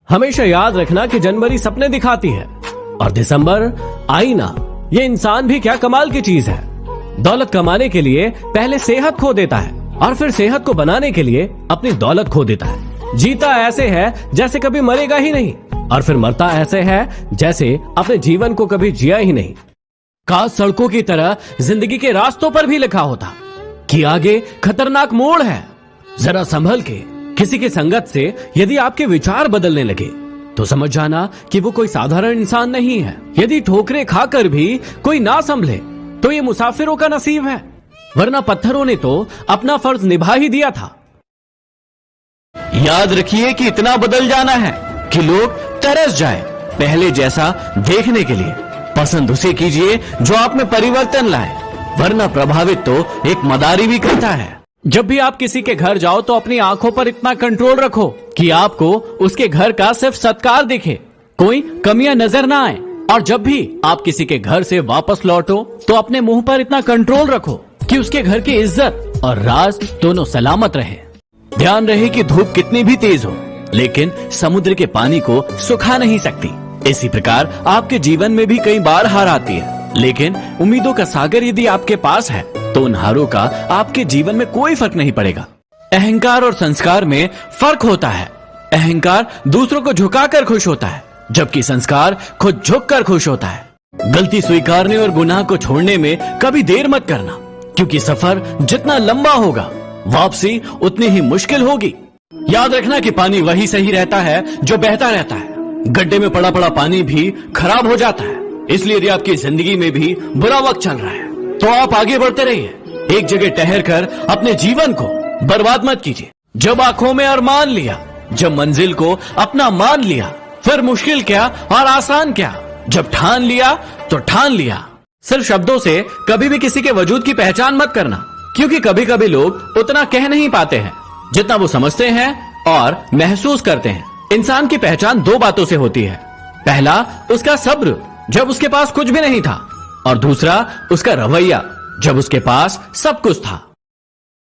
हमेशा याद रखना कि जनवरी सपने दिखाती है और दिसंबर आईना। ये इंसान भी क्या कमाल की चीज है। दौलत कमाने के लिए पहले सेहत खो देता है और फिर सेहत को बनाने के लिए अपनी दौलत खो देता है। जीता ऐसे है जैसे कभी मरेगा ही नहीं और फिर मरता ऐसे है जैसे अपने जीवन को कभी जिया ही नहीं। काश सड़कों की तरह जिंदगी के रास्तों पर भी लिखा होता कि आगे खतरनाक मोड़ है, जरा संभल के। किसी की संगत से यदि आपके विचार बदलने लगे तो समझ जाना कि वो कोई साधारण इंसान नहीं है। यदि ठोकरें खाकर भी कोई ना संभले तो ये मुसाफिरों का नसीब है, वरना पत्थरों ने तो अपना फर्ज निभा ही दिया था। याद रखिए कि इतना बदल जाना है कि लोग तरस जाए पहले जैसा देखने के लिए। पसंद उसे कीजिए जो आप में परिवर्तन लाए, वरना प्रभावित तो एक मदारी भी करता है। जब भी आप किसी के घर जाओ तो अपनी आंखों पर इतना कंट्रोल रखो कि आपको उसके घर का सिर्फ सत्कार दिखे, कोई कमियां नजर ना आए। और जब भी आप किसी के घर से वापस लौटो तो अपने मुंह पर इतना कंट्रोल रखो कि उसके घर की इज्जत और राज दोनों सलामत रहे। ध्यान रहे कि धूप कितनी भी तेज हो लेकिन समुद्र के पानी को सुखा नहीं सकती। इसी प्रकार आपके जीवन में भी कई बार हार आती है, लेकिन उम्मीदों का सागर यदि आपके पास है तो उन हारों का आपके जीवन में कोई फर्क नहीं पड़ेगा। अहंकार और संस्कार में फर्क होता है। अहंकार दूसरों को झुकाकर खुश होता है, जबकि संस्कार खुद झुककर खुश होता है। गलती स्वीकारने और गुनाह को छोड़ने में कभी देर मत करना, क्योंकि सफर जितना लंबा होगा वापसी उतनी ही मुश्किल होगी। याद रखना कि पानी वही सही रहता है जो बहता रहता है। गड्ढे में पड़ा पड़ा पानी भी खराब हो जाता है। इसलिए यदि आपकी जिंदगी में भी बुरा वक्त चल रहा है तो आप आगे बढ़ते रहिए। एक जगह ठहर कर अपने जीवन को बर्बाद मत कीजिए। जब आंखों में अरमान लिया, जब मंजिल को अपना मान लिया, फिर मुश्किल क्या और आसान क्या, जब ठान लिया तो ठान लिया। सिर्फ शब्दों से कभी भी किसी के वजूद की पहचान मत करना, क्योंकि कभी कभी लोग उतना कह नहीं पाते हैं जितना वो समझते हैं और महसूस करते हैं। इंसान की पहचान दो बातों से होती है। पहला उसका सब्र जब उसके पास कुछ भी नहीं था, और दूसरा उसका रवैया जब उसके पास सब कुछ था।